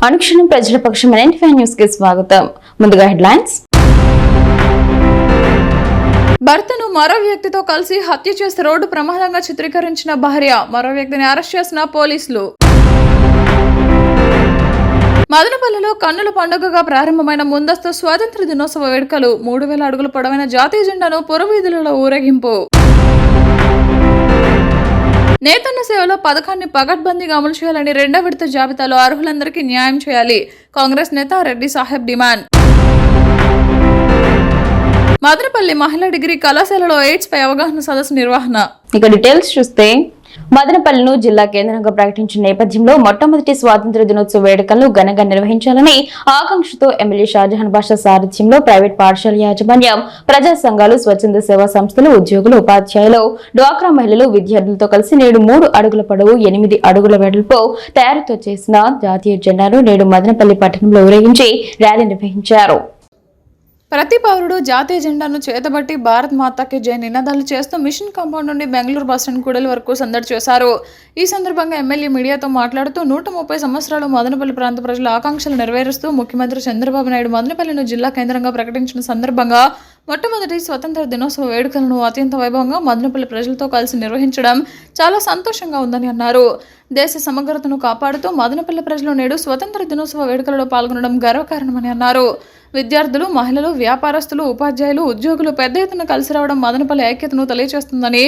అనుక్షణం ప్రజల పక్షం న్యూస్ కి స్వాగతం. ముందుగా హెడ్లైన్స్. భర్తను మరో వ్యక్తితో కలిసి హత్య చేసి రోడ్డు ప్రమాదంగా చిత్రీకరించిన భార్య, మరో వ్యక్తిని అరెస్ట్ చేసిన పోలీసులు. మదనపల్లిలో కన్నుల పండుగగా ప్రారంభమైన ముందస్తు స్వాతంత్ర దినోత్సవ వేడుకలు. 3000 అడుగుల పొడవైన జాతీయ జెండాను పురవీధులలో ఊరేగింపు. నేతన్న సేవలో పథకాన్ని పకడ్బందీగా అమలు చేయాలని 2వ విడత జాబితాలో అర్హులందరికీ న్యాయం చేయాలి. కాంగ్రెస్ నేత రెడ్డి సాహెబ్ డిమాండ్. మదనపల్లి మహిళా డిగ్రీ కళాశాలలో ఎయిడ్స్ పై అవగాహన సదస్సు నిర్వహణ. ఇక డీటెయిల్స్ చూస్తే, మదనపల్లిను జిల్లా కేంద్రంగా ప్రకటించిన నేపథ్యంలో మొట్టమొదటి స్వాతంత్ర దినోత్సవ వేడుకలను ఘనంగా నిర్వహించాలని ఆకాంక్షతో ఎమ్మెల్యే షాజహాన్ బాషా సారథ్యంలో ప్రైవేట్ పాఠశాల యాజమాన్యం, ప్రజా సంఘాలు, స్వచ్ఛంద సేవా సంస్థలు, ఉద్యోగులు, ఉపాధ్యాయులు, డ్వాక్రా మహిళలు, విద్యార్థులతో కలిసి నేడు 3 అడుగుల పొడవు 8 అడుగుల వెడల్పు తయారుతో చేసిన జాతీయ జెండాను నేడు మదనపల్లి పట్టణంలో ఊరేగించి ర్యాలీ నిర్వహించారు. ప్రతి పౌరుడు జాతీయ జెండాను చేతబట్టి భారత్ మాతాకి జై నినాదాలు చేస్తూ మిషన్ కాంపౌండ్ నుండి బెంగళూరు బస్టాండ్ కూడలి వరకు సందడి చేశారు. ఈ సందర్భంగా ఎమ్మెల్యే మీడియాతో మాట్లాడుతూ 130 సంవత్సరాలు మదనపల్లి ప్రాంత ప్రజల ఆకాంక్షలు నెరవేరుస్తూ ముఖ్యమంత్రి చంద్రబాబు నాయుడు మదనపల్లిను జిల్లా కేంద్రంగా ప్రకటించిన సందర్భంగా మొట్టమొదటి స్వతంత్ర దినోత్సవ వేడుకలను అత్యంత వైభవంగా మదనపల్లి ప్రజలతో కలిసి నిర్వహించడం చాలా సంతోషంగా ఉందని అన్నారు. దేశ సమగ్రతను కాపాడుతూ మదనపల్లి ప్రజలు నేడు స్వతంత్ర దినోత్సవ వేడుకలలో పాల్గొనడం గర్వకారణమని అన్నారు. విద్యార్థులు, మహిళలు, వ్యాపారస్తులు, ఉపాధ్యాయులు, ఉద్యోగులు పెద్ద ఎత్తున కలిసి రావడం మదనపల్లి ఐక్యతను తెలియజేస్తుందని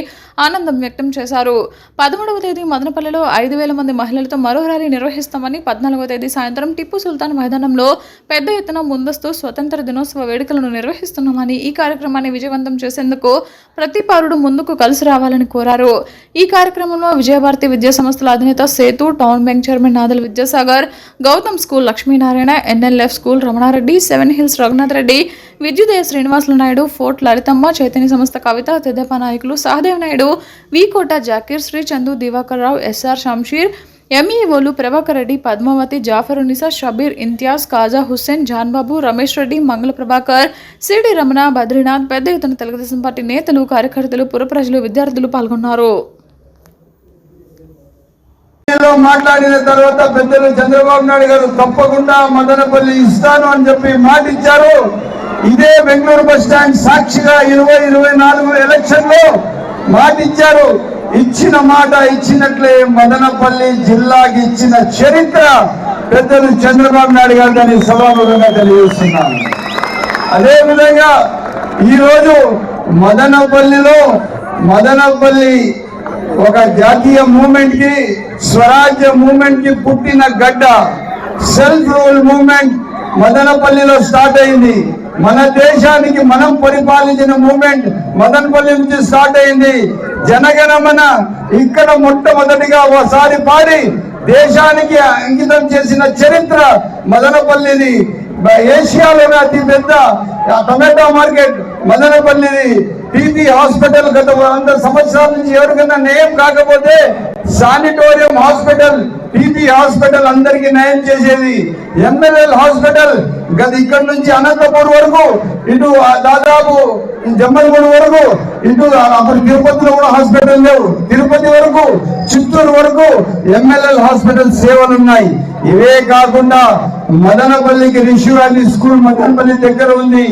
ఆనందం వ్యక్తం చేశారు. 13వ తేదీ మదనపల్లిలో 5000 మంది మహిళలతో మరో ర్యాలీ నిర్వహిస్తామని, 14వ తేదీ సాయంత్రం టిప్పు సుల్తాన్ మైదానంలో పెద్ద ఎత్తున ముందస్తు స్వతంత్ర దినోత్సవ వేడుకలను నిర్వహిస్తున్నామని, ఈ కార్యక్రమాన్ని విజయవంతం చేసేందుకు ప్రతి పౌరుడు ముందుకు కలిసి రావాలని కోరారు. ఈ కార్యక్రమంలో విజయభారతి విద్యా సంస్థల అధినేత Sethu, town bank chairman Nadal Vidyasagar, Gautam school Lakshminarayana, NLF school Ramana Reddy, 7 hills Raghunath Reddy, Vidyudaya Srinivasulu Naidu, fort Lalithamma, Chaitanya సంస్థ కవిత, తెదేపా నాయకులు సహదేవ్ నాయుడు, వి కోట జాకీర్, శ్రీ చందు, దివాకర్ రావు, SR షంషీర్, MEఓలు ప్రభాకర్ రెడ్డి, పద్మావతి, జాఫర్ నిసా, షబీర్, ఇంతియాజ్, కాజా హుస్సేన్, జాన్బాబు, రమేష్ రెడ్డి, మంగళ ప్రభాకర్, సిడి రమణ, బద్రీనాథ్, పెద్ద ఎత్తున తెలుగుదేశం పార్టీ నేతలు, కార్యకర్తలు, పుర ప్రజలు, విద్యార్థులు పాల్గొన్నారు. మాట్లాడిన తర్వాత పెద్దలు చంద్రబాబు నాయుడు గారు తప్పకుండా మదనపల్లి ఇస్తాను అని చెప్పి మాట ఇచ్చారు. ఇదే బెంగళూరు బస్ స్టాండ్ సాక్షిగా 2024 ఎలక్షన్ లో మాట ఇచ్చారు. ఇచ్చిన మాట ఇచ్చినట్లే మదనపల్లి జిల్లాకి ఇచ్చిన చరిత్ర పెద్దలు చంద్రబాబు నాయుడు గారు దాన్ని సభాముఖంగా తెలియజేస్తున్నాను. అదేవిధంగా ఈరోజు మదనపల్లి ఒక జాతీయ మూవ్మెంట్ కి, స్వరాజ్య మూవ్మెంట్ కి పుట్టిన గడ్డ. సెల్ఫ్ రూల్ మూవ్మెంట్ మదనపల్లిలో స్టార్ట్ అయింది. మన దేశానికి మనం పరిపాలించిన మూవ్మెంట్ మదనపల్లి నుంచి స్టార్ట్ అయింది. జనగణమన ఇక్కడ మొట్టమొదటిగా ఒకసారి పాడి దేశానికి అంకితం చేసిన చరిత్ర మదనపల్లిది. ఏషియాలోనే అతి పెద్ద టొమాటో మార్కెట్ మదనపల్లిది. టీబీ హాస్పిటల్ గత 100 సంవత్సరాల నుంచి ఎవరికైనా నయం కాకపోతే శానిటోరియం హాస్పిటల్, టీబీ హాస్పిటల్ అందరికీ నయం చేసేది. MLL హాస్పిటల్ గత ఇక్కడ నుంచి అనంతపూర్ వరకు, ఇటు దాదాపు జమ్మలగూడ వరకు, ఇటు అప్పుడు తిరుపతిలో కూడా హాస్పిటల్ లేవు, తిరుపతి వరకు, చిత్తూరు వరకు MLL హాస్పిటల్ సేవలు ఉన్నాయి. ఇవే కాకుండా మదనపల్లికి రిషి వ్యాలీ స్కూల్ మదనపల్లి దగ్గర ఉంది.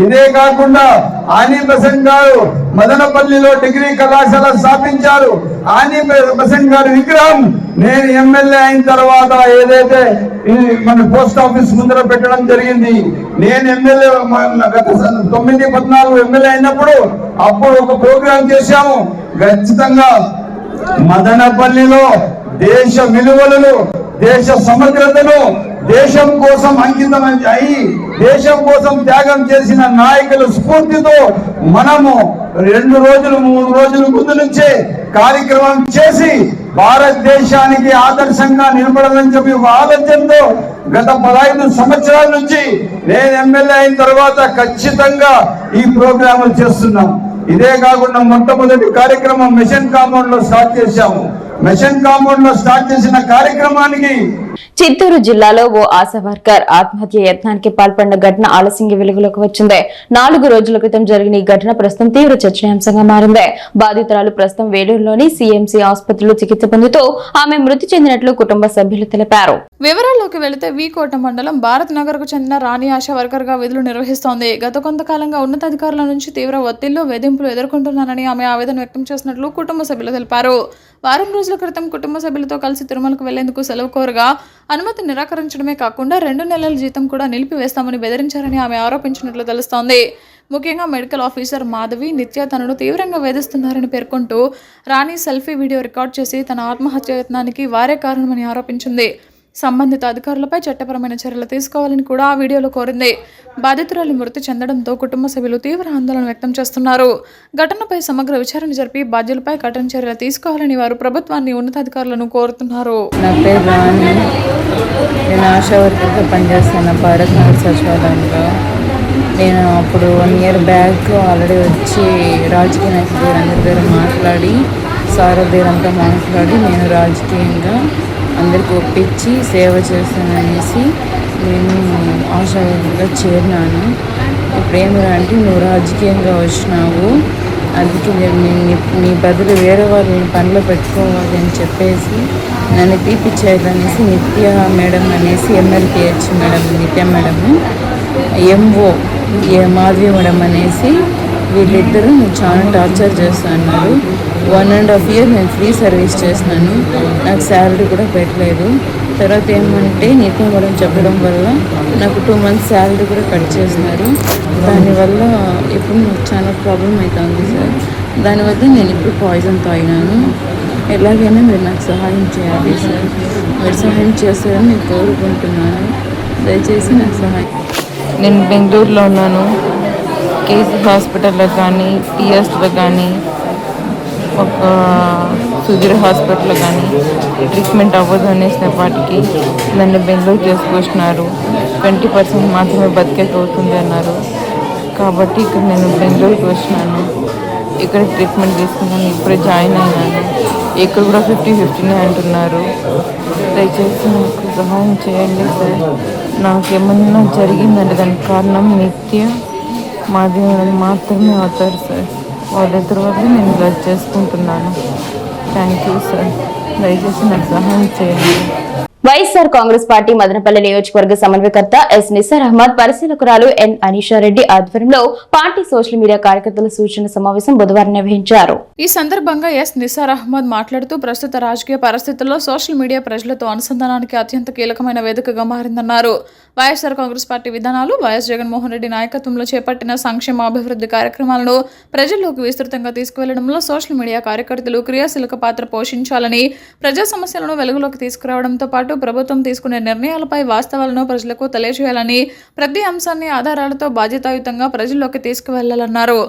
ఇదే కాకుండా ఆనీ బసంత్ గారు మదనపల్లిలో డిగ్రీ కళాశాల స్థాపించారు. ఆనీ బసంత్ గారి విగ్రహం నేను ఎమ్మెల్యే అయిన తర్వాత ఏదైతే మన పోస్ట్ ఆఫీస్ ముందర పెట్టడం జరిగింది. నేను ఎమ్మెల్యే గత 9-14 ఎమ్మెల్యే అయినప్పుడు అప్పుడు ఒక ప్రోగ్రాం చేశాము. ఖచ్చితంగా మదనపల్లిలో దేశ విలువలను, దేశ సమగ్రతను, దేశం కోసం అంకితం అయి దేశం కోసం త్యాగం చేసిన నాయకుల స్ఫూర్తితో మనము 2 రోజులు 3 రోజుల ముందు నుంచే కార్యక్రమం చేసి భారతదేశానికి ఆదర్శంగా నిలబడాలని చెప్పి ఒక ఆలోచనతో గత 15 సంవత్సరాల నుంచి నేను ఎమ్మెల్యే అయిన తర్వాత ఖచ్చితంగా ఈ ప్రోగ్రాములు చేస్తున్నాం. ఇదే కాకుండా మొట్టమొదటి కార్యక్రమం మిషన్ కాంపౌండ్ లో స్టార్ట్ చేశాము. మిషన్ కాంపౌండ్ లో స్టార్ట్ చేసిన కార్యక్రమానికి చిత్తూరు జిల్లాలో ఓ ఆశా వర్కర్ ఆత్మహత్య యత్నానికి పాల్పడిన ఘటన ఆలస్యంగా వెలుగులోకి వచ్చింది. 4 రోజుల క్రితం జరిగిన ఈ ఘటన ప్రస్తుతం తీవ్ర చర్చనీయాంశంగా మారింది. బాధితురాలు ప్రస్తుతం వేలూరులోని సీఎంసీ ఆసుపత్రిలో చికిత్స పొందుతూ ఆమె మృతి చెందినట్లు కుటుంబ సభ్యులు తెలిపారు. వివరాల్లోకి వెళితే వీకోట మండలం భారత్ నగర్ కు చెందిన రాణి ఆశా వర్కర్ గా విధులు నిర్వహిస్తోంది. గత కొంతకాలంగా ఉన్నతాధికారుల నుంచి తీవ్ర ఒత్తిళ్లు, వేధింపులు ఎదుర్కొంటున్నానని ఆమె ఆవేదన వ్యక్తం చేసినట్లు కుటుంబ సభ్యులు తెలిపారు. వారం రోజుల క్రితం కుటుంబ సభ్యులతో కలిసి తిరుమలకు వెళ్లేందుకు సెలవు కోరగా అనుమతి నిరాకరించడమే కాకుండా 2 నెలల జీతం కూడా నిలిపివేస్తామని బెదిరించారని ఆమె ఆరోపించినట్లు తెలుస్తోంది. ముఖ్యంగా మెడికల్ ఆఫీసర్ మాధవి, నిత్య తనను తీవ్రంగా వేధిస్తున్నారని పేర్కొంటూ రాణి సెల్ఫీ వీడియో రికార్డ్ చేసి తన ఆత్మహత్య యత్నానికి వారే కారణమని ఆరోపించింది. సంబంధిత అధికారులపై చట్టపరమైన చర్యలు తీసుకోవాలని కూడా ఆ వీడియోలో కోరింది. బాధితురాలి మృతి చెందడంతో కుటుంబ సభ్యులు తీవ్ర ఆందోళన వ్యక్తం చేస్తున్నారు. ఘటనపై సమగ్ర విచారణ జరిపి బాధ్యులపై కఠిన చర్యలు తీసుకోవాలని వారు ప్రభుత్వాన్ని, ఉన్నతాధికారులను కోరుతున్నారు. నా పేరు రాణి. నేను ఆశా వర్కర్గా పనిచేస్తాను భారత్ నగర్ సచివాలయంలో. నేను అప్పుడు 1 year బ్యాక్ ఆల్రెడీ వచ్చి రాజకీయ నాయకులు అందరి దగ్గర మాట్లాడి, సార్ దగ్గరంతా మాట్లాడి నేను రాజకీయంగా అందరికి ఒప్పించి సేవ చేస్తాననేసి నేను ఆశా వర్కర్గా చేరినాను. ఇప్పుడు ఏమిరంటే నువ్వు రాజకీయంగా వచ్చినావు, అందుకే నేను నీ బదులు వేరే వాళ్ళని పనిలో పెట్టుకోవాలి అని చెప్పేసి నన్ను తీపిచ్చేయాలనేసి నిత్య మేడం అనేసి MLPH మేడం నిత్య మేడము, MO మాధవి మేడం అనేసి వీళ్ళిద్దరూ చాలా టార్చర్ చేస్తున్నారు. 1.5 year నేను ఫ్రీ సర్వీస్ చేసినాను. నాకు శాలరీ కూడా పెట్టలేదు. తర్వాత ఏమంటే నిత్య మేడం చెప్పడం వల్ల నాకు 2 months శాలరీ కూడా కట్ చేసినారు. దానివల్ల ఇప్పుడు నాకు చాలా ప్రాబ్లం అవుతుంది సార్. దానివల్ల నేను ఇప్పుడు పాయిజన్ తాగినాను. ఎలాగైనా మీరు నాకు సహాయం చేయాలి సార్. మీరు సహాయం చేస్తారని నేను కోరుకుంటున్నాను. దయచేసి నాకు సహాయం. నేను బెంగళూరులో ఉన్నాను. కేసీ హాస్పిటల్లో కానీ, టీఎస్లో కానీ, ఒక సుధీర్ హాస్పిటల్లో కానీ ట్రీట్మెంట్ అవ్వదు అనేసినప్పటికీ నన్ను బెంగళూరు చేసుకొచ్చినారు. 20% మాత్రమే బతికేకి అవుతుంది అన్నారు. కాబట్టి ఇక్కడ నేను బెంగళూరుకి వచ్చినాను. ఇక్కడ ట్రీట్మెంట్ తీసుకున్నాను. ఇప్పుడే జాయిన్ అయినాను. ఇక్కడ కూడా 50-50 అంటున్నారు. దయచేసి నాకు సహాయం చేయండి సార్. నాకేమన్నా జరిగిందంటే దానికి కారణం నిత్య మాధవి మాత్రమే అవుతారు సార్. వాళ్ళిద్దరి వల్ల నేను ఇలా చేసుకుంటున్నాను. Thank you sir. దయచేసి నాకు సహాయం చేయండి. వైఎస్ఆర్ కాంగ్రెస్ పార్టీ మదనపల్లి నియోజకవర్గ సమన్వయకర్త ఎస్ నిసార్ అహ్మద్, పరిశీలకురాలు ఎన్ అనీషారెడ్డి ఆధ్వర్యంలో పార్టీ సోషల్ మీడియా కార్యకర్తల సూచన సమావేశం బుధవారం నిర్వహించారు. ఈ సందర్భంగా ఎస్ నిసార్ అహ్మద్ మాట్లాడుతూ ప్రస్తుత రాజకీయ పరిస్థితుల్లో సోషల్ మీడియా ప్రజలతో అనుసంధానానికి అత్యంత కీలకమైన వేదికగా మారిందన్నారు. వైఎస్ఆర్ కాంగ్రెస్ పార్టీ విధానాలు, వైఎస్ జగన్మోహన్ రెడ్డి నాయకత్వంలో చేపట్టిన సంక్షేమ అభివృద్ధి కార్యక్రమాలను ప్రజల్లోకి విస్తృతంగా తీసుకువెళ్లడంలో సోషల్ మీడియా కార్యకర్తలు క్రియాశీలక పాత్ర పోషించాలని, ప్రజా సమస్యలను వెలుగులోకి తీసుకురావడంతో పాటు ప్రభుత్వం తీసుకునే నిర్ణయాలపై వాస్తవాలను ప్రజలకు తెలియజేయాలని, ప్రతి అంశాన్ని ఆధారాలతో బాధ్యతాయుతంగా ప్రజల్లోకి తీసుకువెళ్లాలన్నారు.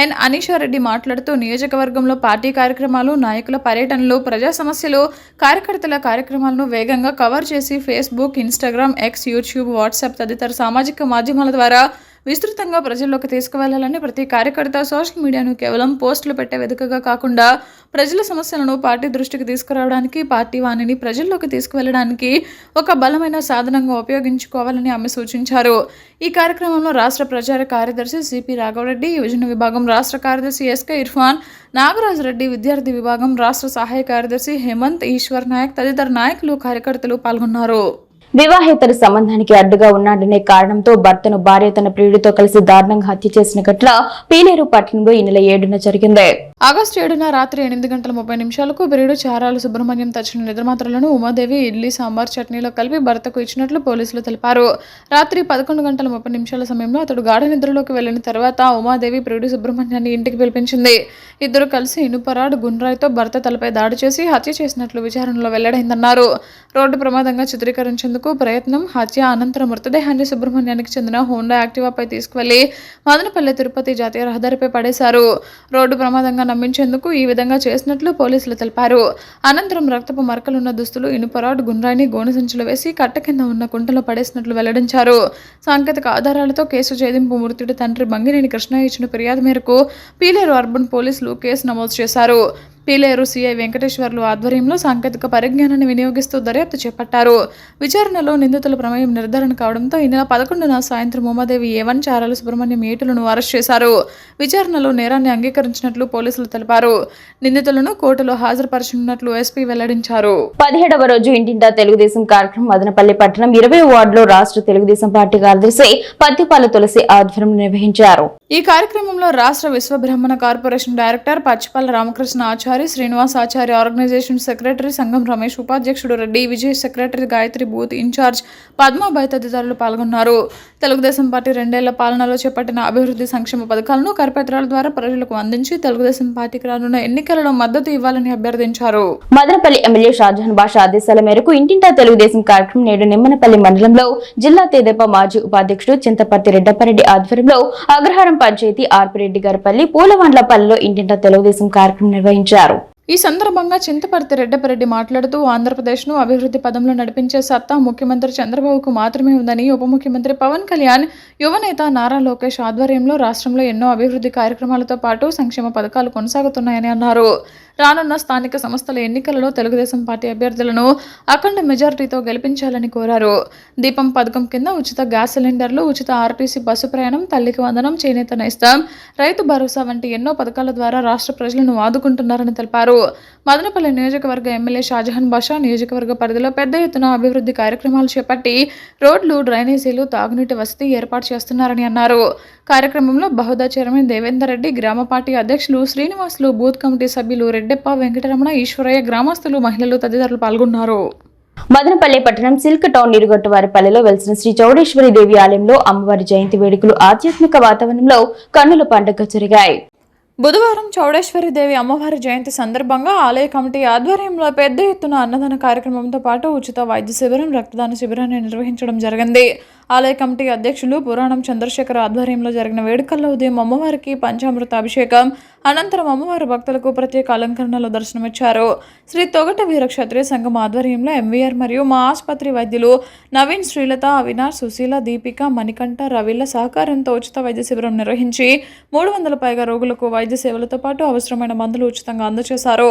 ఎన్ అనీషారెడ్డి మాట్లాడుతూ నియోజకవర్గంలో పార్టీ కార్యక్రమాలు, నాయకుల పర్యటనలు, ప్రజా సమస్యలు, కార్యకర్తల కార్యక్రమాలను వేగంగా కవర్ చేసి Facebook, Instagram, X, YouTube, WhatsApp తదితర సామాజిక మాధ్యమాల ద్వారా విస్తృతంగా ప్రజల్లోకి తీసుకువెళ్లాలని, ప్రతి కార్యకర్త సోషల్ మీడియాను కేవలం పోస్టులు పెట్టే వేదికగా కాకుండా ప్రజల సమస్యలను పార్టీ దృష్టికి తీసుకురావడానికి, పార్టీ వాణిని ప్రజల్లోకి తీసుకువెళ్లడానికి ఒక బలమైన సాధనంగా ఉపయోగించుకోవాలని ఆమె సూచించారు. ఈ కార్యక్రమంలో రాష్ట్ర ప్రచార కార్యదర్శి సిపి రాఘవరెడ్డి, యువజన విభాగం రాష్ట్ర కార్యదర్శి ఎస్కే ఇర్ఫాన్, నాగరాజ్ రెడ్డి, విద్యార్థి విభాగం రాష్ట్ర సహాయ కార్యదర్శి హేమంత్, ఈశ్వర్ నాయక్ తదితర నాయకులు, కార్యకర్తలు పాల్గొన్నారు. వివాహేతర సంబంధానికి అడ్డుగా ఉన్నాడనే కారణంతో భర్తను భార్య తన ప్రియుడితో కలిసి దారుణంగా హత్య చేసిన ఘటన పీలేరు పట్టణంలో ఈ నెల 7న జరిగింది. ఆగస్టు 7న రాత్రి 8:30 ప్రియుడు చారాల సుబ్రహ్మణ్యం తెచ్చిన నిద్రమాత్రలను ఉమాదేవి ఇడ్లీ, సాంబార్, చట్నీలో కలిపి భర్తకు ఇచ్చినట్లు పోలీసులు తెలిపారు. రాత్రి 11:30 సమయంలో అతడు గాఢ నిద్రలోకి వెళ్లిన తర్వాత ఉమాదేవి ప్రియుడు సుబ్రహ్మణ్యాన్ని ఇంటికి పిలిపించింది. ఇద్దరు కలిసి ఇనుపరాడ్, గుండ్రాయితో భర్త తలపై దాడి చేసి హత్య చేసినట్లు విచారణలో వెల్లడైందన్నారు. రోడ్డు ప్రమాదంగా చిత్రీకరించేందుకు ప్రయత్నం, హత్య అనంతరం మృతదేహాన్ని సుబ్రహ్మణ్యానికి చెందిన హోండా యాక్టివాపై తీసుకువెళ్లి మదనపల్లి తిరుపతి జాతీయ రహదారిపై పడేశారు. రోడ్డు ప్రమాదంగా నమ్మించేందుకు ఈ విధంగా చేసినట్లు పోలీసులు తెలిపారు. అనంతరం రక్తపు మరకలున్న దుస్తులు, ఇనుపరాడ్, గుండ్రాయిని గోనె సంచులు వేసి కట్ట కింద ఉన్న కుంటలో పడేసినట్లు వెల్లడించారు. సాంకేతిక ఆధారాలతో కేసు ఛేదింపు మృతుడి తండ్రి బంగినేని కృష్ణయ్య ఇచ్చిన ఫిర్యాదు మేరకు పీలేరు అర్బన్ పోలీసులు కేసు నమోదు చేశారు. పీలేరు సీఐ వెంకటేశ్వర్లు ఆధ్వర్యంలో సాంకేతిక పరిజ్ఞానాన్ని వినియోగిస్తూ దర్యాప్తు చేపట్టారు. విచారణలో నిందితుల ప్రమేయం నిర్ధారణ కావడంతో ఈ నెల 11న సాయంత్రం ఉమాదేవి A1 చారాల సుబ్రహ్మణ్యం A2లను అరెస్ట్ చేశారు. విచారణలో నేరాన్ని అంగీకరించినట్లు పోలీసులు తెలిపారు. నిందితులను కోర్టులో హాజరుపరచనున్నట్లు ఎస్పీ వెల్లడించారు. 17వ రోజు ఇంటింటా తెలుగుదేశం కార్యక్రమం మదనపల్లి పట్టణం 20వ వార్డులో రాష్ట్ర తెలుగుదేశం పార్టీ కార్యదర్శి పత్తిపాల తులసి ఆధ్వర్యంలో నిర్వహించారు. ఈ కార్యక్రమంలో రాష్ట్ర Vishwabrahmana corporation director Pachipala Ramakrishna Achari, Srinivas Achari, organisation secretary సంఘం రమేష్, ఉపాధ్యక్షుడు Reddy Vijay, secretary Gayatri, booth incharge Padmabai తదితరులు పాల్గొన్నారు. తెలుగుదేశం పార్టీ 2 ఏళ్ల పాలనలో చేపట్టిన అభివృద్ధి సంక్షేమ పథకాలను కరపత్రాల ద్వారా ప్రజలకు అందించి తెలుగుదేశం పార్టీకి రానున్న ఎన్నికలలో మద్దతు ఇవ్వాలని అభ్యర్థించారు. మదనపల్లి ఎమ్మెల్యే షాజహాన్ బాషా ఆదేశాల మేరకు ఇంటింటా తెలుగుదేశం కార్యక్రమం నేడు నిమ్మనపల్లి మండలంలో జిల్లా తెదేపా మాజీ ఉపాధ్యక్షుడు చింతపర్తి రెడ్డప్పారెడ్డి ఆధ్వర్యంలో అగ్రహారం పంచాయతీ ఆర్పిరెడ్డి గారిపల్లి పూలవాండ్లపల్లిలో ఇంటింటా తెలుగుదేశం కార్యక్రమం నిర్వహించారు. ఈ సందర్భంగా చింతపర్తి రెడ్డపరెడ్డి మాట్లాడుతూ ఆంధ్రప్రదేశ్ను అభివృద్ధి పదంలో నడిపించే సత్తా ముఖ్యమంత్రి చంద్రబాబుకు మాత్రమే ఉందని, ఉప ముఖ్యమంత్రి పవన్ కళ్యాణ్, యువనేత నారా లోకేష్ ఆధ్వర్యంలో రాష్ట్రంలో ఎన్నో అభివృద్ధి కార్యక్రమాలతో పాటు సంక్షేమ పథకాలు కొనసాగుతున్నాయని అన్నారు. రానున్న స్థానిక సంస్థల ఎన్నికలలో తెలుగుదేశం పార్టీ అభ్యర్థులను అఖండ మెజారిటీతో గెలిపించాలని కోరారు. దీపం పథకం కింద ఉచిత గ్యాస్ సిలిండర్లు, ఉచిత ఆర్టీసీ బస్సు ప్రయాణం, తల్లికి వందనం, చేనేత నేస్తం, రైతు భరోసా వంటి ఎన్నో పథకాల ద్వారా రాష్ట్ర ప్రజలను ఆదుకుంటున్నారని తెలిపారు. మదనపల్లి నియోజకవర్గ ఎమ్మెల్యే షాజహాన్ బాషా నియోజకవర్గ పరిధిలో పెద్ద ఎత్తున అభివృద్ధి కార్యక్రమాలు చేపట్టి రోడ్లు, డ్రైనేజీలు, తాగునీటి వసతి ఏర్పాటు చేస్తున్నారని అన్నారు. కార్యక్రమంలో బహుదా చైర్మన్ దేవేందర్ రెడ్డి, గ్రామ పార్టీ అధ్యక్షులు శ్రీనివాసులు, బూత్ కమిటీ సభ్యులు రెడ్డెప్ప, వెంకటరమణ, ఈశ్వరయ్య, గ్రామస్తులు, మహిళలు తదితరులు పాల్గొన్నారు. మదనపల్లి పట్టణం సిల్క్ టౌన్ నిరుగొట్టవారిపల్లిలో వెలిసిన శ్రీ చౌడేశ్వరి దేవి ఆలయంలో అమ్మవారి జయంతి వేడుకలు ఆధ్యాత్మిక వాతావరణంలో కన్నుల పండుగ జరిగాయి. బుధవారం చౌడేశ్వరి దేవి అమ్మవారి జయంతి సందర్భంగా ఆలయ కమిటీ ఆధ్వర్యంలో పెద్ద ఎత్తున అన్నదాన కార్యక్రమంతో పాటు ఉచిత వైద్య శిబిరం, రక్తదాన శిబిరాన్ని నిర్వహించడం జరిగింది. ఆలయ కమిటీ అధ్యక్షులు పురాణం చంద్రశేఖర్ ఆధ్వర్యంలో జరిగిన వేడుకల్లో ఉదయం అమ్మవారికి పంచామృత అభిషేకం, అనంతరం అమ్మవారి భక్తులకు ప్రత్యేక అలంకరణలో దర్శనమిచ్చారు. శ్రీ తొగట వీర క్షత్రియ సంఘం ఆధ్వర్యంలో ఎంవీఆర్ మరియు మా ఆసుపత్రి వైద్యులు నవీన్, శ్రీలత, అవినాష్, సుశీల, దీపిక, మణికంఠ, రవిల సహకారంతో ఉచిత వైద్య శిబిరం నిర్వహించి 300 పైగా రోగులకు వైద్య సేవలతో పాటు అవసరమైన మందులు ఉచితంగా అందజేశారు.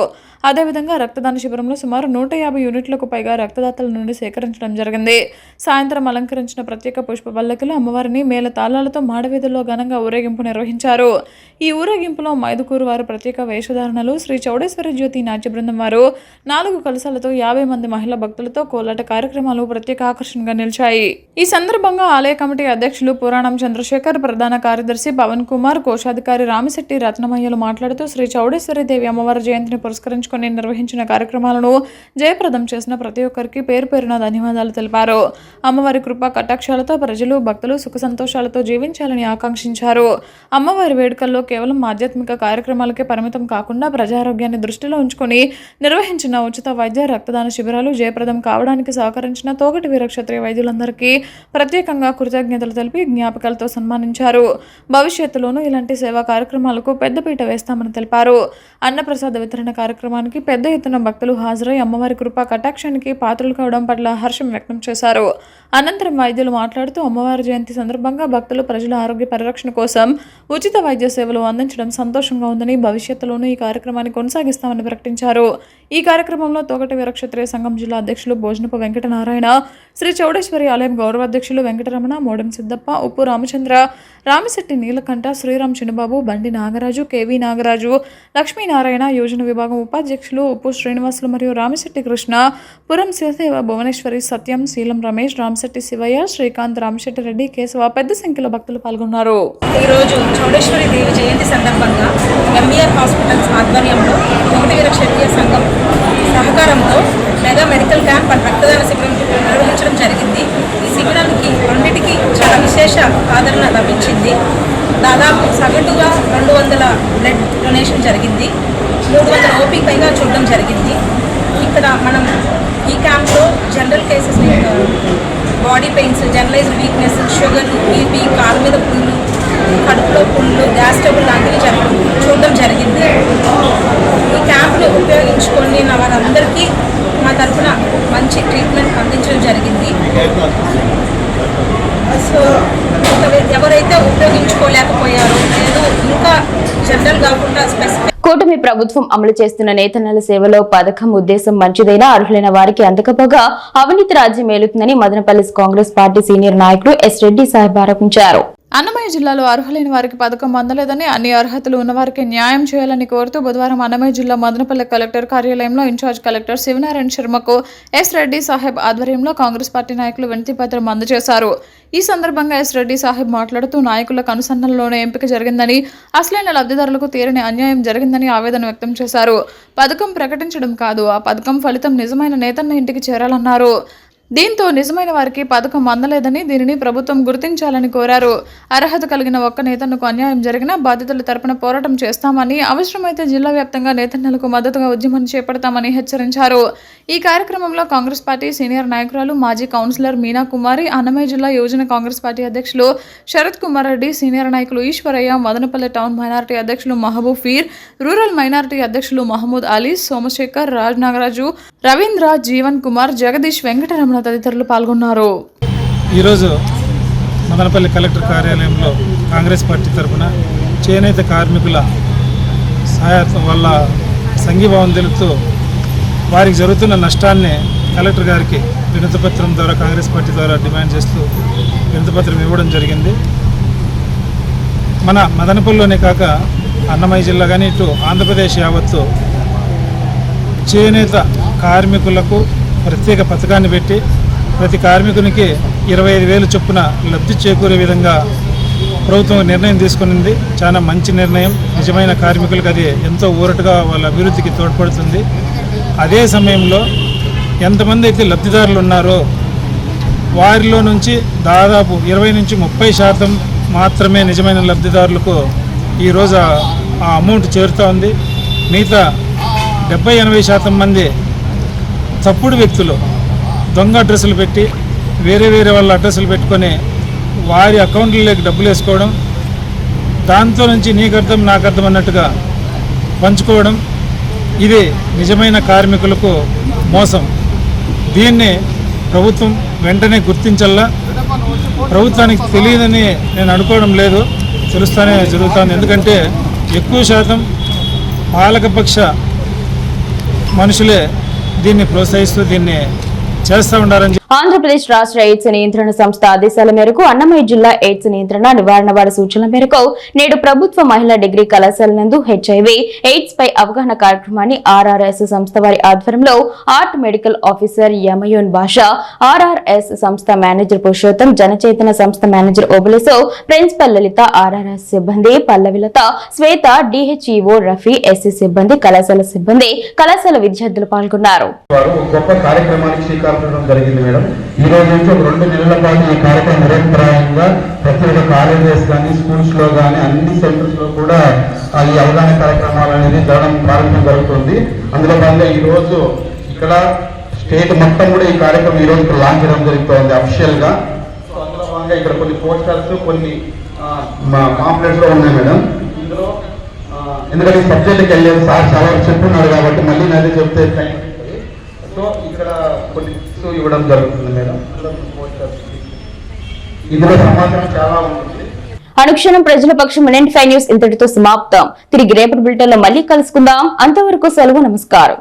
అదేవిధంగా రక్తదాన శిబిరంలో సుమారు 150 యూనిట్లకు పైగా రక్తదాతల నుండి సేకరించడం జరిగింది. సాయంత్రం అలంకరించిన ప్రత్యేక పుష్ప పల్లకిలో అమ్మవారిని మేళ తాళాలతో మాడవీధుల్లో ఘనంగా ఊరేగింపు నిర్వహించారు. ఈ ఊరేగింపులో మైదుకూరు వారు ప్రత్యేక వేషధారణలు, శ్రీ చౌడేశ్వరి జ్యోతి నాట్య బృందం వారు 4 కలశాలతో 50 మంది మహిళా భక్తులతో కోలాట కార్యక్రమాలు ప్రత్యేక ఆకర్షణగా నిలిచాయి. ఈ సందర్భంగా ఆలయ కమిటీ అధ్యక్షులు పురాణం చంద్రశేఖర్, ప్రధాన కార్యదర్శి పవన్ కుమార్, కోశాధికారి రామిశెట్టి రత్నమయ్యలు మాట్లాడుతూ శ్రీ చౌడేశ్వరి దేవి అమ్మవారి జయంతిని పురస్కరించుకొని నిర్వహించిన కార్యక్రమాలను జయప్రదం చేసిన ప్రతి ఒక్కరికి పేరు పేరున ధన్యవాదాలు తెలిపారు. అమ్మవారి కృపా కటాక్షాలతో ప్రజలు, భక్తులు సుఖ సంతోషాలతో జీవించాలని ఆకాంక్షించారు. అమ్మవారి వేడుకల్లో కేవలం ఆధ్యాత్మిక కార్యక్రమాలకే పరిమితం కాకుండా ప్రజారోగ్యాన్ని దృష్టిలో ఉంచుకొని నిర్వహించిన ఉచిత వైద్య, రక్తదాన శిబిరాలు జయప్రదం కావడానికి సహకరించిన తోగటి వీరక్షత్రియ వైద్యులందరికీ ప్రత్యేకంగా కృతజ్ఞతలు తెలిపి జ్ఞాపికలతో సన్మానించారు. భవిష్యత్తులోనూ ఇలాంటి సేవా కార్యక్రమాలకు పెద్దపీట వేస్తామని తెలిపారు. అన్నప్రసాద వితరణ కార్యక్రమానికి పెద్ద ఎత్తున భక్తులు హాజరై అమ్మవారి కృపా కటాక్షానికి పాత్రలు కావడం పట్ల హర్షం వ్యక్తం చేశారు. అనంతరం వైద్యులు మాట్లాడుతూ అమ్మవారి జయంతి సందర్భంగా భక్తులు, ప్రజల ఆరోగ్య పరిరక్షణ కోసం ఉచిత వైద్య సేవలు అందించడం సంతోషంగా ఉందని, భవిష్యత్తులోనూ ఈ కార్యక్రమాన్ని కొనసాగిస్తామని ప్రకటించారు. ఈ కార్యక్రమంలో తోగట వీరక్షత్రియ సంఘం జిల్లా అధ్యక్షులు భోజనపు వెంకటనారాయణ, శ్రీ చౌడేశ్వరి ఆలయం గౌరవ అధ్యక్షులు వెంకటరమణ, మోడం సిద్దప్ప, ఉప్పు రామచంద్ర, రామిశెట్టి నీలకంఠ, శ్రీరామ్ చిన్నబాబు, బండి నాగరాజు, కేవీ నాగరాజు, లక్ష్మీనారాయణ, యోజన విభాగం ఉపాధ్యక్షులు ఉప్పు శ్రీనివాసులు మరియు రామిశెట్టి కృష్ణ, పురం శివదేవ, భువనేశ్వరి, సత్యం, శీలం రమేష్, రామిశెట్టి శివయ్య, శ్రీకాంత్, రామిశెట్టి రెడ్డి, కేశవ పెద్ద సంఖ్యలో భక్తులు పాల్గొన్నారు. ఈరోజు చౌడేశ్వరి దేవి జయంతి సందర్భంగా ఎంవీఆర్ హాస్పిటల్స్ ఆధ్వర్యంలో తొగటి వీర క్షత్రియ సంఘం సహకారంతో మెగా మెడికల్ క్యాంప్ అండ్ రక్తదాన శిబిరం నిర్వహించడం జరిగింది. ఈ శిబిరానికి అన్నిటికీ చాలా విశేష ఆదరణ లభించింది. దాదాపు సగటుగా 200 బ్లడ్ డొనేషన్ జరిగింది. 300 ఓపీ పైగా చూడడం జరిగింది. ఇక్కడ మనం ఈ క్యాంప్లో general cases, body pains, generalised weakness, sugar, BP, కాలు మీద పుళ్ళు, కడుపులో పుళ్ళు, గ్యాస్ ట్రబుల్ లాంటివి చూడడం జరిగింది. ఈ క్యాంప్ను ఉపయోగించుకొని వారందరికీ మా తరఫున మంచి ట్రీట్మెంట్ అందించడం జరిగింది. సో ఎవరైతే ఉపయోగించుకోలేకపోయారో, లేదు ఇంకా జనరల్ కాకుండా స్పెసిఫిక్ కూటమి ప్రభుత్వం అమలు చేస్తున్న నేతన్నల సేవలో పథకం ఉద్దేశం మంచిదైనా అర్హులైన వారికి అందకపోగా అవినీతి రాజ్యం మేలుతుందని మదనపల్లి కాంగ్రెస్ పార్టీ సీనియర్ నాయకుడు ఎస్ రెడ్డి సాహెబ్ ఆరోపించారు. అన్నమయ్య జిల్లాలో అర్హులైన వారికి పథకం అందలేదని, అన్ని అర్హతలు ఉన్నవారికి న్యాయం చేయాలని కోరుతూ బుధవారం అన్నమయ్య జిల్లా మదనపల్లి కలెక్టర్ కార్యాలయంలో ఇన్ఛార్జ్ కలెక్టర్ శివనారాయణ శర్మకు ఎస్ రెడ్డి సాహెబ్ ఆధ్వర్యంలో కాంగ్రెస్ పార్టీ నాయకులు వినతి పత్రం అందజేశారు. ఈ సందర్భంగా ఎస్ రెడ్డి సాహెబ్ మాట్లాడుతూ నాయకులకు అనుసంధానంలోనే ఎంపిక జరిగిందని, అసలైన లబ్ధిదారులకు తీరని అన్యాయం జరిగిందని ఆవేదన వ్యక్తం చేశారు. పథకం ప్రకటించడం కాదు, ఆ పథకం ఫలితం నిజమైన నేతన్న ఇంటికి చేరాలన్నారు. దీంతో నిజమైన వారికి పథకం అందలేదని, దీనిని ప్రభుత్వం గుర్తించాలని కోరారు. అర్హత కలిగిన ఒక్క నేతన్నకు అన్యాయం జరిగినా బాధితుల తరపున పోరాటం చేస్తామని, అవసరమైతే జిల్లా వ్యాప్తంగా నేతన్నలకు మద్దతుగా ఉద్యమం చేపడతామని హెచ్చరించారు. ఈ కార్యక్రమంలో కాంగ్రెస్ పార్టీ సీనియర్ నాయకురాలు మాజీ కౌన్సిలర్ మీనా కుమారి, అన్నమయ్య జిల్లా యువజన కాంగ్రెస్ పార్టీ అధ్యక్షులు శరత్ కుమార్ రెడ్డి, సీనియర్ నాయకులు ఈశ్వరయ్య, మదనపల్లి టౌన్ మైనారిటీ అధ్యక్షులు మహబూబ్ ఫీర్, రూరల్ మైనారిటీ అధ్యక్షులు మహమూద్ అలీ, సోమశేఖర్, రాజ్ నాగరాజు, రవీంద్ర, జీవన్ కుమార్, జగదీష్, వెంకటరమణ తదితరులు పాల్గొన్నారు. ఈరోజు మదనపల్లి కలెక్టర్ కార్యాలయంలో కాంగ్రెస్ పార్టీ తరఫున చేనేత కార్మికుల సహాయత్వం వల్ల సంఘీభావం తెలుపుతూ వారికి జరుగుతున్న నష్టాన్ని కలెక్టర్ గారికి వినతిపత్రం ద్వారా కాంగ్రెస్ పార్టీ ద్వారా డిమాండ్ చేస్తూ వినతిపత్రం ఇవ్వడం జరిగింది. మన మదనపల్లిలోనే కాక అన్నమయ్య జిల్లా కానీ ఇటు ఆంధ్రప్రదేశ్ యావత్తు చేనేత కార్మికులకు ప్రత్యేక పథకాన్ని పెట్టి ప్రతి కార్మికునికి 25,000 చొప్పున లబ్ధి చేకూరే విధంగా ప్రభుత్వం నిర్ణయం తీసుకునింది. చాలా మంచి నిర్ణయం. నిజమైన కార్మికులకు అది ఎంతో ఊరటగా వాళ్ళ అభివృద్ధికి తోడ్పడుతుంది. అదే సమయంలో ఎంతమంది అయితే లబ్ధిదారులు ఉన్నారో వారిలో నుంచి దాదాపు 20 నుంచి 30% మాత్రమే నిజమైన లబ్ధిదారులకు ఈరోజు ఆ అమౌంట్ చేరుతూ ఉంది. మిగతా 70-80% మంది తప్పుడు వ్యక్తులు దొంగ అడ్రస్సులు పెట్టి వేరే వాళ్ళ అడ్రస్సులు పెట్టుకొని వారి అకౌంట్లలోకి డబ్బులు వేసుకోవడం, దాంతో నుంచి నీకు అర్థం నాకు అర్థం అన్నట్టుగా పంచుకోవడం, ఇది నిజమైన కార్మికులకు మోసం. దీన్ని ప్రభుత్వం వెంటనే గుర్తించాలా. ప్రభుత్వానికి తెలియదని నేను అనుకోవడం లేదు, తెలుస్తూనే జరుగుతుంది. ఎందుకంటే ఎక్కువ శాతం పాలకపక్ష మనుషులే దీన్ని ప్రోత్సహిస్తూ దీన్ని చేస్తూ ఉండాలని. ఆంధ్రప్రదేశ్ రాష్ట్ర ఎయిడ్స్ నియంత్రణ సంస్థ ఆదేశాల మేరకు అన్నమయ్య జిల్లా ఎయిడ్స్ నియంత్రణ నివారణ వారి సూచనల మేరకు నేడు ప్రభుత్వ మహిళా డిగ్రీ కళాశాల నందు హెచ్ఐవి ఎయిడ్స్ పై అవగాహన కార్యక్రమాన్ని ఆర్ఆర్ఎస్ సంస్థ వారి ఆధ్వర్యంలో ఆర్ట్ మెడికల్ ఆఫీసర్ యమయోన్ భాషా, ఆర్ఆర్ఎస్ సంస్థ మేనేజర్ పురుషోత్తం, జనచేతన సంస్థ మేనేజర్ ఓబులేసో, ప్రిన్సిపల్ లలిత, ఆర్ఆర్ఎస్ సిబ్బంది పల్లవిలత, శ్వేత, డిహెచ్ఈఓ రఫీ, ఎస్సీ సిబ్బంది, కళాశాల సిబ్బంది, కళాశాల విద్యార్థులు పాల్గొన్నారు. ఈ రోజు నుంచి ఒక 2 నెలల పాటు ఈ కార్యక్రమం నిరంతరాయంగా ప్రతి ఒక్క కాలేజెస్ కానీ స్కూల్స్ లో కానీ అన్ని సెంటర్స్ లో కూడా ఈ అవగాహన కార్యక్రమాలు అనేది జరగడం ప్రారంభం జరుగుతుంది. అందులో భాగంగా ఈ రోజు ఇక్కడ స్టేట్ మొత్తం కూడా ఈ కార్యక్రమం ఈ రోజు లాంచ్ చేయడం జరుగుతుంది అఫీషియల్ గా. సో అందులో భాగంగా ఇక్కడ కొన్ని పోస్టర్స్, కొన్ని పాంప్లెట్స్ లో ఉన్నాయి మేడం. ఇందులో ఎందుకంటే ఈ సబ్జెక్ట్కి వెళ్ళేది సార్ చాలా చెప్తున్నారు కాబట్టి మళ్ళీ నేను చెప్తే సో ఇక్కడ కొన్ని ఇవ్వడం జరుగుతుంది మేడం. ఇందులో సమాచారం చాలా ఉంటుంది. అనుక్షణం ప్రజల పక్షం 95 న్యూస్ ఇంతటితో సమాప్తం. తిరిగి రేపటి బులెటిన్ లో మళ్ళీ కలుసుకుందాం. అంతవరకు సెలవు. నమస్కారం.